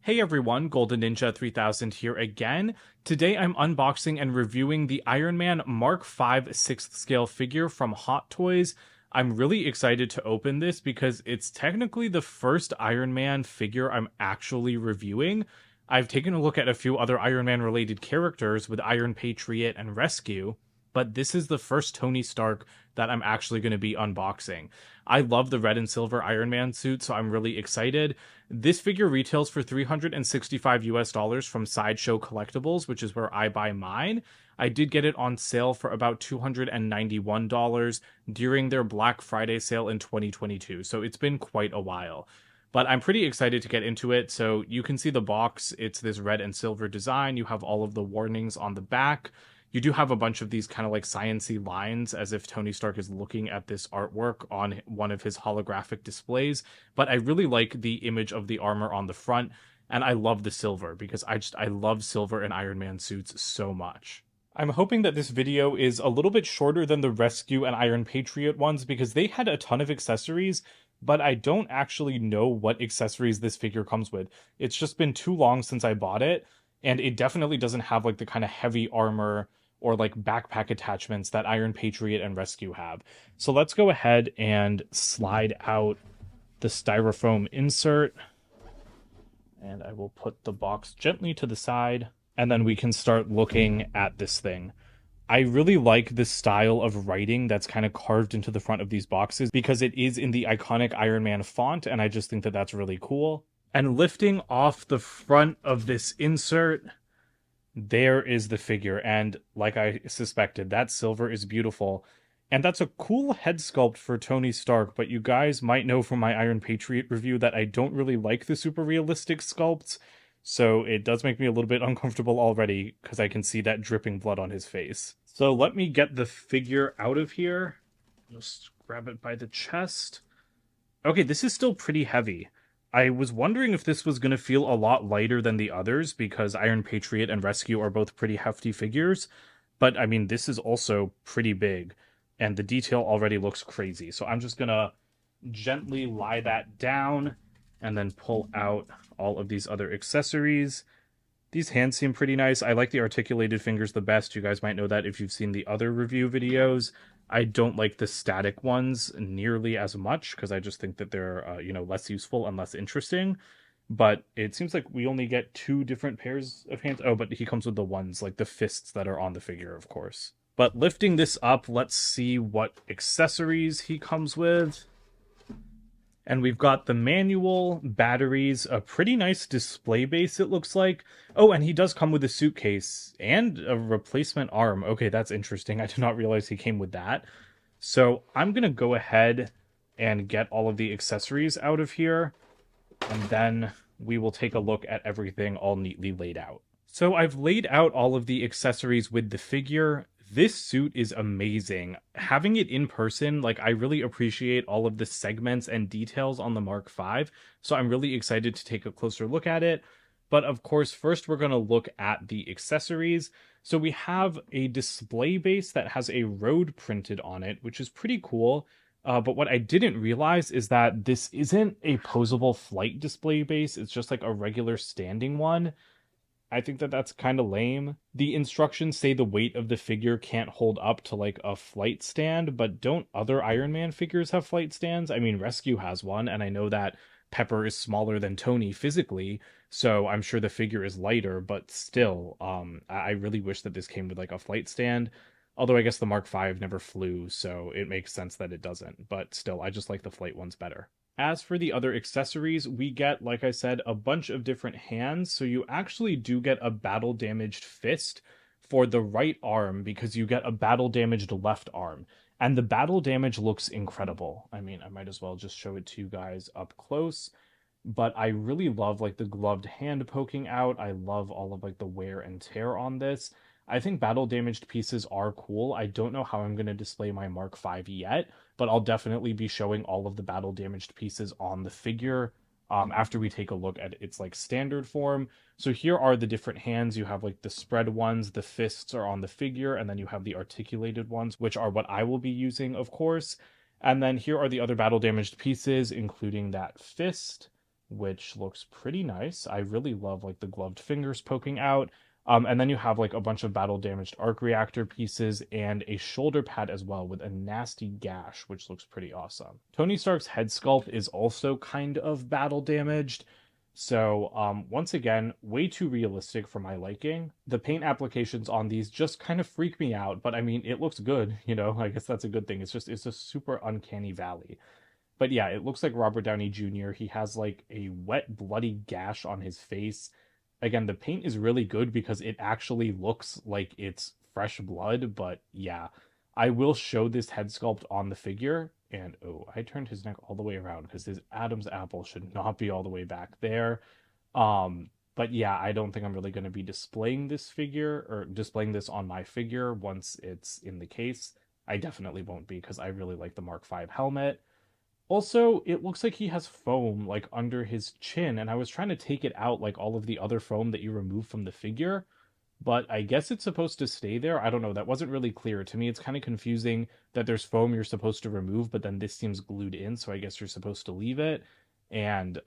Hey everyone, Golden Ninja 3000 here again. Today I'm unboxing and reviewing the Iron Man Mark V 6th scale figure from Hot Toys. I'm really excited to open this because it's technically the first Iron Man figure I'm actually reviewing. I've taken a look at a few other Iron Man related characters with Iron Patriot and Rescue, but this is the first Tony Stark that I'm actually going to be unboxing. I love the red and silver Iron Man suit, so I'm really excited. This figure retails for $365 US from Sideshow Collectibles, which is where I buy mine. I did get it on sale for about $291 during their Black Friday sale in 2022, so it's been quite a while. But I'm pretty excited to get into it. So you can see the box. It's this red and silver design. You have all of the warnings on the back. You do have a bunch of these kind of like science-y lines as if Tony Stark is looking at this artwork on one of his holographic displays. But I really like the image of the armor on the front, and I love the silver because I love silver in Iron Man suits so much. I'm hoping that this video is a little bit shorter than the Rescue and Iron Patriot ones because they had a ton of accessories, but I don't actually know what accessories this figure comes with. It's just been too long since I bought it, and it definitely doesn't have like the kind of heavy armor or like backpack attachments that Iron Patriot and Rescue have. So let's go ahead and slide out the styrofoam insert, and I will put the box gently to the side, and then we can start looking at this thing. I really like the style of writing that's kind of carved into the front of these boxes because it is in the iconic Iron Man font, and I just think that that's really cool. And lifting off the front of this insert, there is the figure, and like I suspected, that silver is beautiful. And that's a cool head sculpt for Tony Stark, but you guys might know from my Iron Patriot review that I don't really like the super realistic sculpts, so it does make me a little bit uncomfortable already because I can see that dripping blood on his face. So let me get the figure out of here. Just grab it by the chest. Okay, this is still pretty heavy. I was wondering if this was going to feel a lot lighter than the others because Iron Patriot and Rescue are both pretty hefty figures, but I mean, this is also pretty big, and the detail already looks crazy. So I'm just going to gently lie that down and then pull out all of these other accessories. These hands seem pretty nice. I like the articulated fingers the best. You guys might know that if you've seen the other review videos. I don't like the static ones nearly as much because I just think that they're, less useful and less interesting. But it seems like we only get two different pairs of hands. Oh, but he comes with the ones, like the fists that are on the figure, of course. But lifting this up, let's see what accessories he comes with. And we've got the manual, batteries, a pretty nice display base, it looks like. Oh, and he does come with a suitcase and a replacement arm. Okay, that's interesting. I did not realize he came with that. So I'm going to go ahead and get all of the accessories out of here, and then we will take a look at everything all neatly laid out. So I've laid out all of the accessories with the figure. This suit is amazing. Having it in person, like, I really appreciate all of the segments and details on the Mark V, so I'm really excited to take a closer look at it. But of course, first we're going to look at the accessories. So we have a display base that has a road printed on it, which is pretty cool. But what I didn't realize is that this isn't a posable flight display base. It's just like a regular standing one. I think that that's kind of lame. The instructions say the weight of the figure can't hold up to like a flight stand, but don't other Iron Man figures have flight stands? I mean, Rescue has one, and I know that Pepper is smaller than Tony physically, so I'm sure the figure is lighter, but still, I really wish that this came with like a flight stand. Although I guess the Mark V never flew, so it makes sense that it doesn't, but still, I just like the flight ones better. As for the other accessories, we get, like I said, a bunch of different hands, so you actually do get a battle-damaged fist for the right arm because you get a battle-damaged left arm. And the battle damage looks incredible. I mean, I might as well just show it to you guys up close. But I really love, like, the gloved hand poking out. I love all of, like, the wear and tear on this. I think battle-damaged pieces are cool. I don't know how I'm going to display my Mark V yet, but I'll definitely be showing all of the battle-damaged pieces on the figure after we take a look at its, like, standard form. So here are the different hands. You have, like, the spread ones, the fists are on the figure, and then you have the articulated ones, which are what I will be using, of course. And then here are the other battle-damaged pieces, including that fist. which looks pretty nice. I really love like the gloved fingers poking out. And then you have like a bunch of battle damaged arc reactor pieces and a shoulder pad as well with a nasty gash, which looks pretty awesome. Tony Stark's head sculpt is also kind of battle damaged. So, once again, way too realistic for my liking. The paint applications on these just kind of freak me out, but I mean, it looks good, you know, I guess that's a good thing. It's a super uncanny valley. But yeah, it looks like Robert Downey Jr. He has like a wet, bloody gash on his face. Again, the paint is really good because it actually looks like it's fresh blood, but yeah, I will show this head sculpt on the figure. And oh, I turned his neck all the way around because his Adam's apple should not be all the way back there. But yeah, I don't think I'm really going to be displaying this figure or displaying this on my figure once it's in the case. I definitely won't be because I really like the Mark V helmet. Also, it looks like he has foam like under his chin, and I was trying to take it out like all of the other foam that you remove from the figure, but I guess it's supposed to stay there. I don't know. That wasn't really clear. To me, it's kind of confusing that there's foam you're supposed to remove, but then this seems glued in, so I guess you're supposed to leave it. And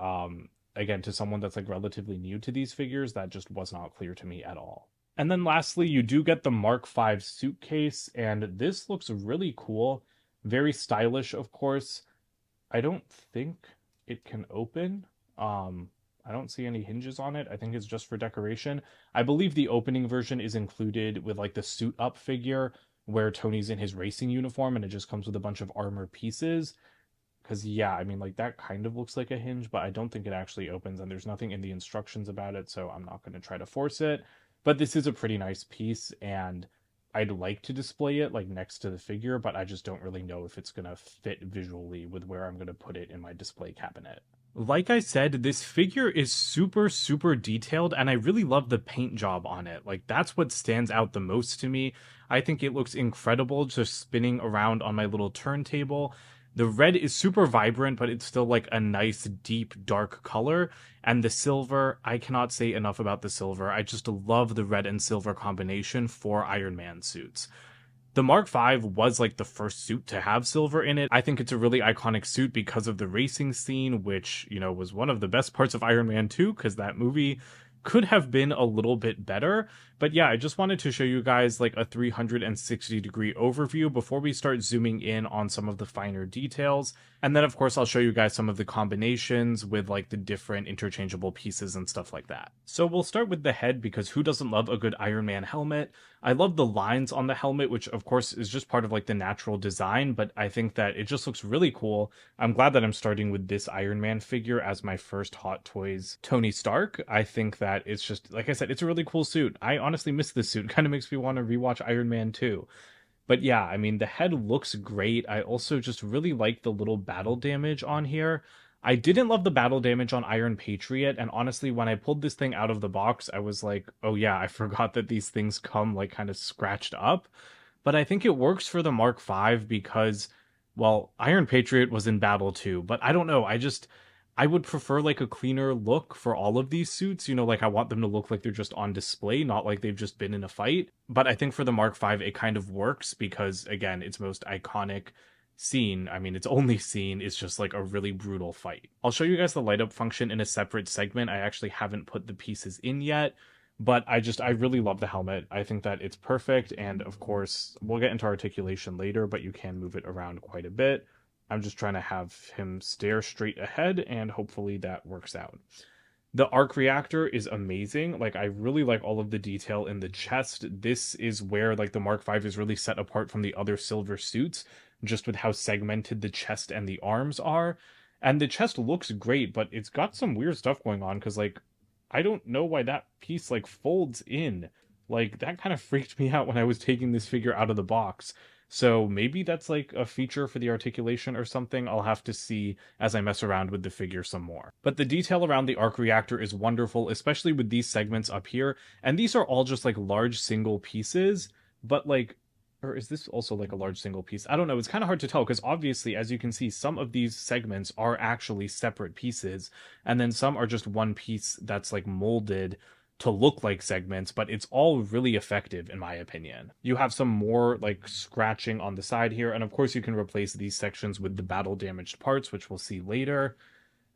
again, to someone that's like relatively new to these figures, that just was not clear to me at all. And then lastly, you do get the Mark V suitcase, and this looks really cool. Very stylish, of course. I don't think it can open. I don't see any hinges on it. I think it's just for decoration. I believe the opening version is included with like the suit up figure where Tony's in his racing uniform and it just comes with a bunch of armor pieces. Because, yeah, I mean, like that kind of looks like a hinge, but I don't think it actually opens and there's nothing in the instructions about it, so I'm not going to try to force it. But this is a pretty nice piece and I'd like to display it like next to the figure, but I just don't really know if it's going to fit visually with where I'm going to put it in my display cabinet. Like I said, this figure is super, super detailed, and I really love the paint job on it. Like, that's what stands out the most to me. I think it looks incredible just spinning around on my little turntable. The red is super vibrant, but it's still like a nice, deep, dark color. And the silver, I cannot say enough about the silver. I just love the red and silver combination for Iron Man suits. The Mark V was like the first suit to have silver in it. I think it's a really iconic suit because of the racing scene, which, you know, was one of the best parts of Iron Man 2, because that movie could have been a little bit better. But yeah, I just wanted to show you guys like a 360-degree overview before we start zooming in on some of the finer details. And then of course I'll show you guys some of the combinations with like the different interchangeable pieces and stuff like that. So we'll start with the head because who doesn't love a good Iron Man helmet? I love the lines on the helmet, which of course is just part of like the natural design, but I think that it just looks really cool. I'm glad that I'm starting with this Iron Man figure as my first Hot Toys Tony Stark. I think that it's just, like I said, it's a really cool suit. I honestly miss this suit. It kind of makes me want to rewatch Iron Man 2. But yeah, I mean, the head looks great. I also just really like the little battle damage on here. I didn't love the battle damage on Iron Patriot, and honestly, when I pulled this thing out of the box, I was like, oh yeah, I forgot that these things come like kind of scratched up. But I think it works for the Mark V because, well, Iron Patriot was in battle too, but I don't know, I would prefer like a cleaner look for all of these suits. You know, like I want them to look like they're just on display, not like they've just been in a fight. But I think for the Mark V, it kind of works because, again, its most iconic scene, I mean, its only scene is just like a really brutal fight. I'll show you guys the light up function in a separate segment. I actually haven't put the pieces in yet, but I really love the helmet. I think that it's perfect. And of course, we'll get into articulation later, but you can move it around quite a bit. I'm just trying to have him stare straight ahead, and hopefully that works out. The arc reactor is amazing. Like, I really like all of the detail in the chest. This is where, like, the Mark V is really set apart from the other silver suits, just with how segmented the chest and the arms are. And the chest looks great, but it's got some weird stuff going on, because, like, I don't know why that piece, like, folds in. Like, that kind of freaked me out when I was taking this figure out of the box. So maybe that's like a feature for the articulation or something. I'll have to see as I mess around with the figure some more. But the detail around the arc reactor is wonderful, especially with these segments up here. And these are all just like large single pieces, but like, or is this also like a large single piece? I don't know. It's kind of hard to tell because obviously, as you can see, some of these segments are actually separate pieces, and then some are just one piece that's like molded to look like segments, but it's all really effective in my opinion. You have some more like scratching on the side here, and of course you can replace these sections with the battle damaged parts, which we'll see later.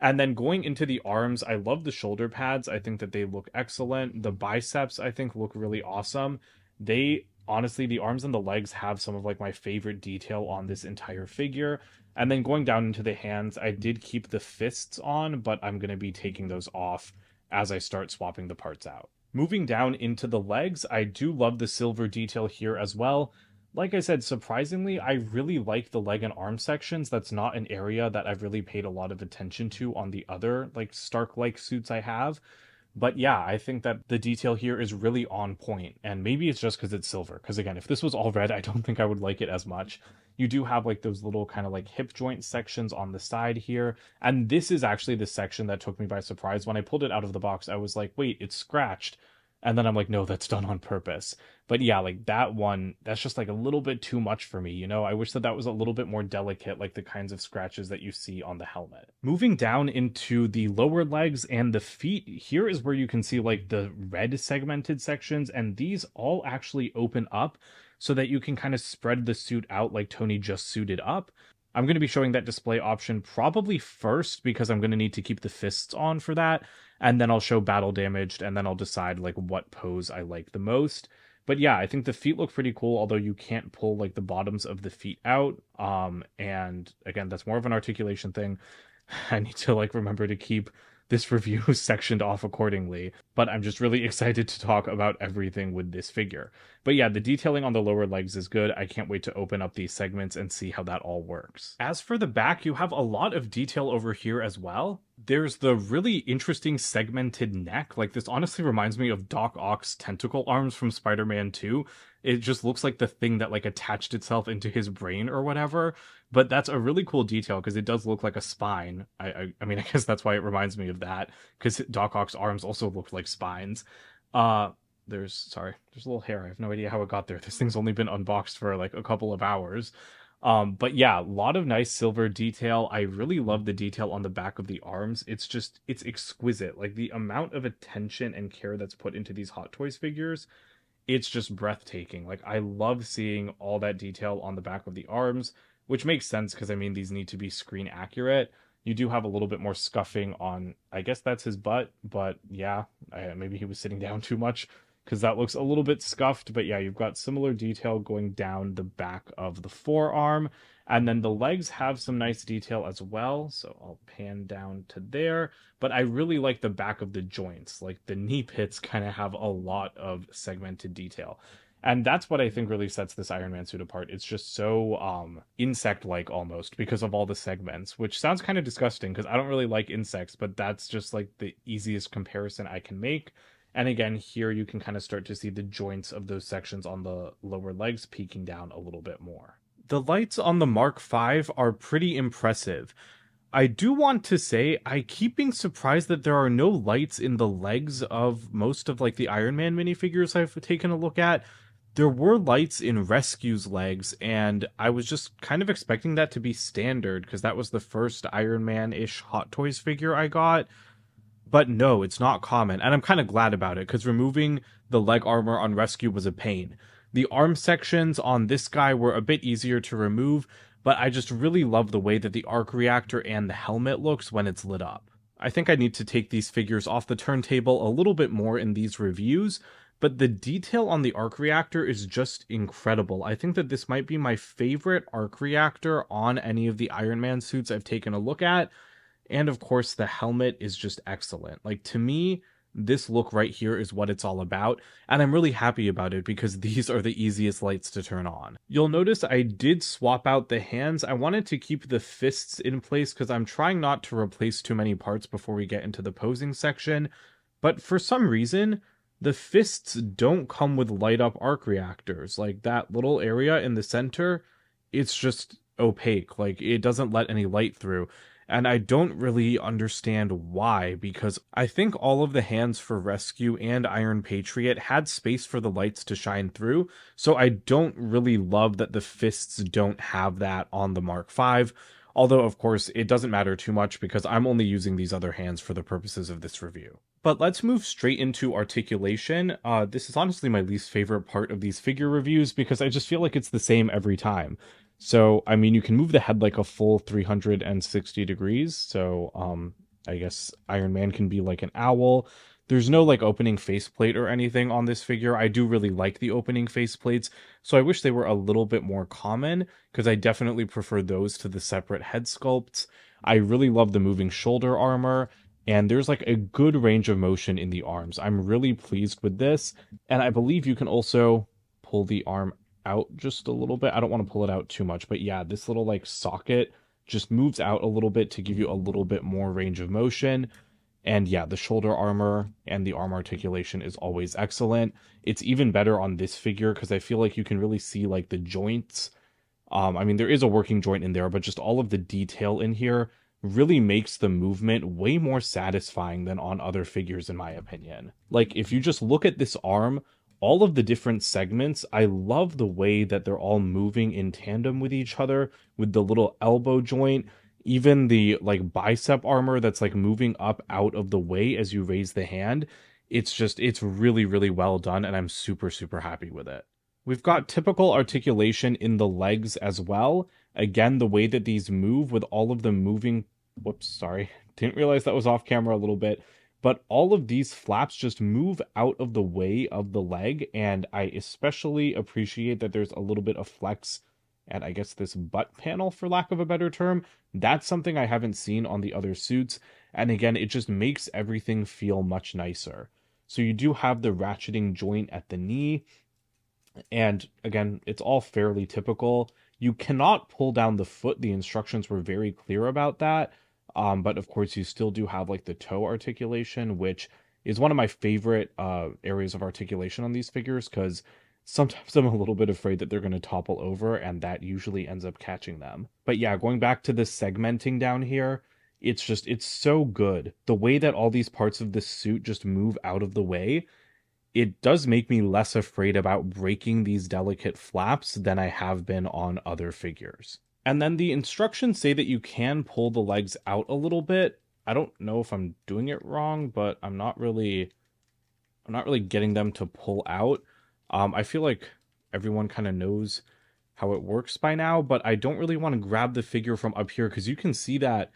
And then going into the arms, I love the shoulder pads. I think that they look excellent. The biceps, I think, look really awesome. They honestly, the arms and the legs have some of like my favorite detail on this entire figure. And then going down into the hands, I did keep the fists on, but I'm going to be taking those off as I start swapping the parts out. Moving down into the legs, I do love the silver detail here as well. Like I said, surprisingly, I really like the leg and arm sections. That's not an area that I've really paid a lot of attention to on the other like Stark-like suits I have. But yeah, I think that the detail here is really on point, and maybe it's just because it's silver. Because again, if this was all red, I don't think I would like it as much. You do have like those little kind of like hip joint sections on the side here, and this is actually the section that took me by surprise. When I pulled it out of the box, I was like, wait, it's scratched. And then I'm like, no, that's done on purpose. But yeah, like that one, that's just like a little bit too much for me, you know? I wish that that was a little bit more delicate, like the kinds of scratches that you see on the helmet. Moving down into the lower legs and the feet, here is where you can see like the red segmented sections, and these all actually open up so that you can kind of spread the suit out like Tony just suited up. I'm going to be showing that display option probably first because I'm going to need to keep the fists on for that. And then I'll show battle damaged, and then I'll decide like what pose I like the most. But yeah, I think the feet look pretty cool, although you can't pull like the bottoms of the feet out. And again, that's more of an articulation thing. I need to like remember to keep this review sectioned off accordingly, but I'm just really excited to talk about everything with this figure. But yeah, the detailing on the lower legs is good. I can't wait to open up these segments and see how that all works. As for the back, you have a lot of detail over here as well. There's the really interesting segmented neck. Like, this honestly reminds me of Doc Ock's tentacle arms from Spider-Man 2. It just looks like the thing that like attached itself into his brain or whatever. But that's a really cool detail because it does look like a spine. I mean, I guess that's why it reminds me of that, because Doc Ock's arms also look like spines. There's a little hair. I have no idea how it got there. This thing's only been unboxed for like a couple of hours. But yeah, a lot of nice silver detail. I really love the detail on the back of the arms. It's exquisite. Like, the amount of attention and care that's put into these Hot Toys figures, it's just breathtaking. Like, I love seeing all that detail on the back of the arms, which makes sense because, I mean, these need to be screen accurate. You do have a little bit more scuffing on, I guess that's his butt, but yeah, maybe he was sitting down too much because that looks a little bit scuffed. But yeah, you've got similar detail going down the back of the forearm, and then the legs have some nice detail as well. So I'll pan down to there, but I really like the back of the joints. Like, the knee pits kind of have a lot of segmented detail. And that's what I think really sets this Iron Man suit apart. It's just so insect-like almost because of all the segments, which sounds kind of disgusting because I don't really like insects, but that's just like the easiest comparison I can make. And again, here you can kind of start to see the joints of those sections on the lower legs peeking down a little bit more. The lights on the Mark V are pretty impressive. I do want to say I keep being surprised that there are no lights in the legs of most of like the Iron Man minifigures I've taken a look at. There were lights in Rescue's legs, and I was just kind of expecting that to be standard because that was the first Iron Man-ish Hot Toys figure I got. But no, it's not common, and I'm kind of glad about it because removing the leg armor on Rescue was a pain. The arm sections on this guy were a bit easier to remove, but I just really love the way that the arc reactor and the helmet looks when it's lit up. I think I need to take these figures off the turntable a little bit more in these reviews, but the detail on the arc reactor is just incredible. I think that this might be my favorite arc reactor on any of the Iron Man suits I've taken a look at. And of course, the helmet is just excellent. Like, to me, this look right here is what it's all about, and I'm really happy about it because these are the easiest lights to turn on. You'll notice I did swap out the hands. I wanted to keep the fists in place because I'm trying not to replace too many parts before we get into the posing section, but for some reason, the fists don't come with light up arc reactors. Like, that little area in the center, it's just opaque. Like, it doesn't let any light through. And I don't really understand why, because I think all of the hands for Rescue and Iron Patriot had space for the lights to shine through, so I don't really love that the fists don't have that on the Mark V, although of course it doesn't matter too much because I'm only using these other hands for the purposes of this review. But let's move straight into articulation. This is honestly my least favorite part of these figure reviews because I just feel like it's the same every time. So, I mean, you can move the head like a full 360 degrees. So, I guess Iron Man can be like an owl. There's no like opening faceplate or anything on this figure. I do really like the opening faceplates, so I wish they were a little bit more common, because I definitely prefer those to the separate head sculpts. I really love the moving shoulder armor, and there's like a good range of motion in the arms. I'm really pleased with this, and I believe you can also pull the arm out just a little bit. I don't want to pull it out too much, but yeah, this little like socket just moves out a little bit to give you a little bit more range of motion. And yeah, the shoulder armor and the arm articulation is always excellent. It's even better on this figure because I feel like you can really see like the joints. I mean, there is a working joint in there, but just all of the detail in here really makes the movement way more satisfying than on other figures, in my opinion. Like, if you just look at this arm, all of the different segments, I love the way that they're all moving in tandem with each other, with the little elbow joint, even the like bicep armor that's like moving up out of the way as you raise the hand. It's really, really well done, and I'm super, super happy with it. We've got typical articulation in the legs as well. Again, the way that these move with all of them moving, whoops, sorry, didn't realize that was off camera a little bit, but all of these flaps just move out of the way of the leg, and I especially appreciate that there's a little bit of flex at, I guess, this butt panel, for lack of a better term. That's something I haven't seen on the other suits, and again, it just makes everything feel much nicer. So you do have the ratcheting joint at the knee, and again, it's all fairly typical. You cannot pull down the foot. The instructions were very clear about that. But of course, you still do have like the toe articulation, which is one of my favorite areas of articulation on these figures, because sometimes I'm a little bit afraid that they're going to topple over, and that usually ends up catching them. But yeah, going back to the segmenting down here, it's so good. The way that all these parts of this suit just move out of the way, it does make me less afraid about breaking these delicate flaps than I have been on other figures. And then the instructions say that you can pull the legs out a little bit. I don't know if I'm doing it wrong, but I'm not really getting them to pull out. I feel like everyone kind of knows how it works by now, but I don't really want to grab the figure from up here, because you can see that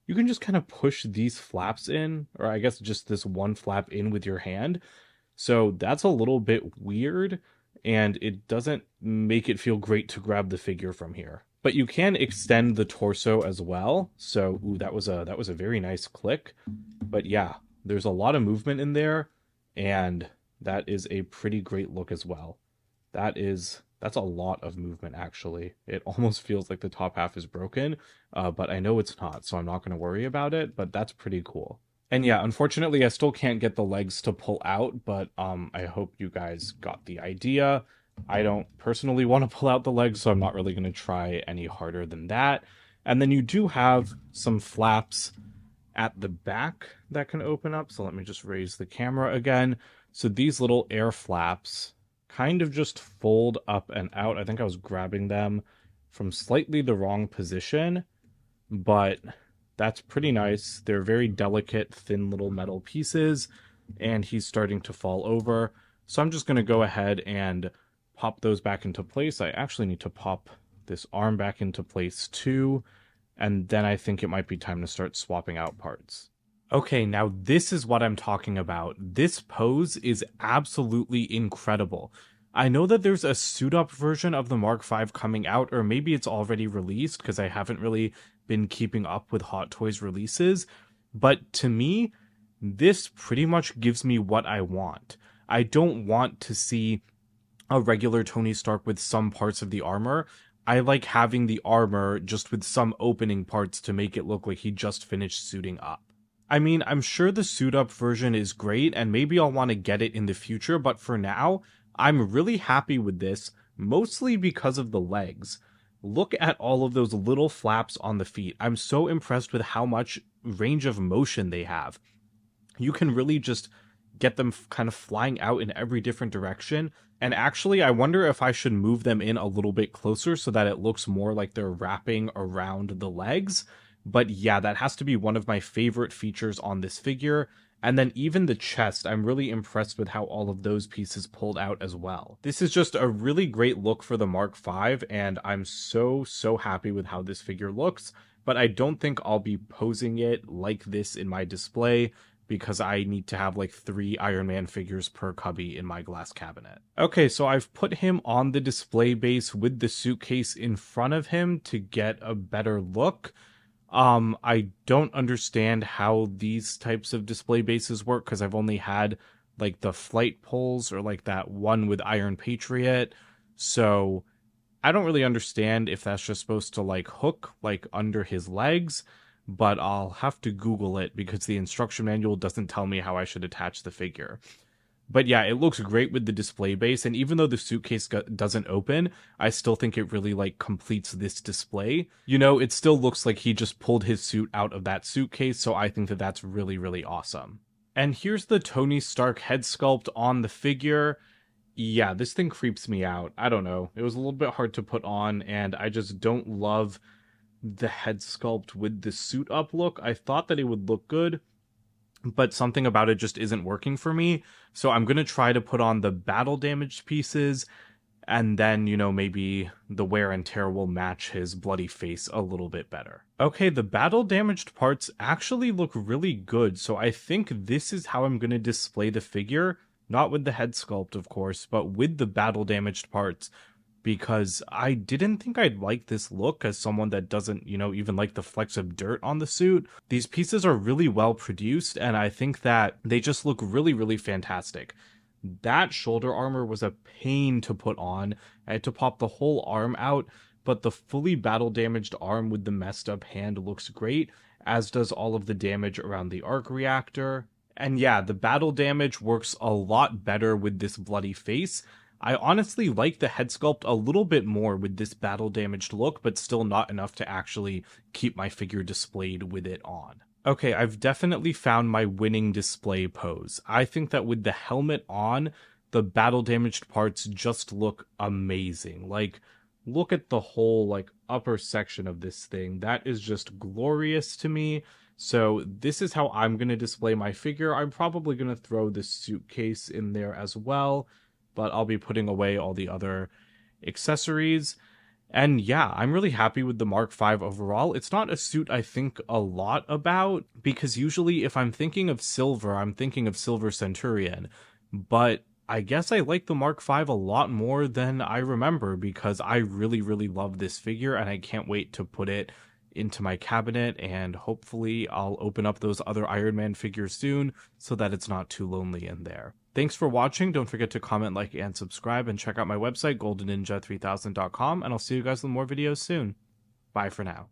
you can just kind of push these flaps in, or I guess just this one flap in with your hand. So that's a little bit weird, and it doesn't make it feel great to grab the figure from here. But you can extend the torso as well. So ooh, that was a very nice click. But yeah, there's a lot of movement in there, and that is a pretty great look as well. That's a lot of movement, actually. It almost feels like the top half is broken, but I know it's not, so I'm not going to worry about it, but that's pretty cool. And yeah, unfortunately, I still can't get the legs to pull out, but I hope you guys got the idea. I don't personally want to pull out the legs, so I'm not really going to try any harder than that. And then you do have some flaps at the back that can open up. So let me just raise the camera again. So these little air flaps kind of just fold up and out. I think I was grabbing them from slightly the wrong position, but that's pretty nice. They're very delicate, thin little metal pieces, and he's starting to fall over. So I'm just going to go ahead and pop those back into place. I actually need to pop this arm back into place too, and then I think it might be time to start swapping out parts. Okay, now this is what I'm talking about. This pose is absolutely incredible. I know that there's a suit-up version of the Mark V coming out, or maybe it's already released, because I haven't really been keeping up with Hot Toys releases, but to me, this pretty much gives me what I want. I don't want to see a regular Tony Stark with some parts of the armor. I like having the armor just with some opening parts to make it look like he just finished suiting up. I mean, I'm sure the suit-up version is great, and maybe I'll want to get it in the future, but for now, I'm really happy with this, mostly because of the legs. Look at all of those little flaps on the feet. I'm so impressed with how much range of motion they have. You can really just get them kind of flying out in every different direction. And actually, I wonder if I should move them in a little bit closer so that it looks more like they're wrapping around the legs. But yeah, that has to be one of my favorite features on this figure. And then even the chest, I'm really impressed with how all of those pieces pulled out as well. This is just a really great look for the Mark V, and I'm so happy with how this figure looks. but I don't think I'll be posing it like this in my display because I need to have like 3 Iron Man figures per cubby in my glass cabinet. Okay, so I've put him on the display base with the suitcase in front of him to get a better look. I don't understand how these types of display bases work because I've only had like the flight poles or like that one with Iron Patriot. So I don't really understand if that's just supposed to like hook like under his legs, but I'll have to Google it because the instruction manual doesn't tell me how I should attach the figure. But yeah, it looks great with the display base, and even though the suitcase doesn't open, I still think it really like completes this display. You know, it still looks like he just pulled his suit out of that suitcase, so I think that that's really, really awesome. And here's the Tony Stark head sculpt on the figure. Yeah, this thing creeps me out. I don't know. It was a little bit hard to put on, and I just don't love the head sculpt with the suit up look. I thought that it would look good, but something about it just isn't working for me. So I'm going to try to put on the battle damaged pieces, and then, you know, maybe the wear and tear will match his bloody face a little bit better. Okay, the battle damaged parts actually look really good, so I think this is how I'm going to display the figure. Not with the head sculpt, of course, but with the battle damaged parts, because I didn't think I'd like this look as someone that doesn't, you know, even like the flecks of dirt on the suit. These pieces are really well produced, and I think that they just look really, really fantastic. That shoulder armor was a pain to put on. I had to pop the whole arm out, but the fully battle damaged arm with the messed up hand looks great, as does all of the damage around the arc reactor. And yeah, the battle damage works a lot better with this bloody face. I honestly like the head sculpt a little bit more with this battle damaged look, but still not enough to actually keep my figure displayed with it on. Okay, I've definitely found my winning display pose. I think that with the helmet on, the battle damaged parts just look amazing. Like, look at the whole like upper section of this thing. That is just glorious to me. So this is how I'm going to display my figure. I'm probably going to throw this suitcase in there as well, but I'll be putting away all the other accessories. And yeah, I'm really happy with the Mark V overall. It's not a suit I think a lot about, because usually if I'm thinking of silver, I'm thinking of Silver Centurion. But I guess I like the Mark V a lot more than I remember, because I really, really love this figure, and I can't wait to put it into my cabinet, and hopefully I'll open up those other Iron Man figures soon so that it's not too lonely in there. Thanks for watching. Don't forget to comment, like, and subscribe, and check out my website, goldenninja3000.com, and I'll see you guys with more videos soon. Bye for now.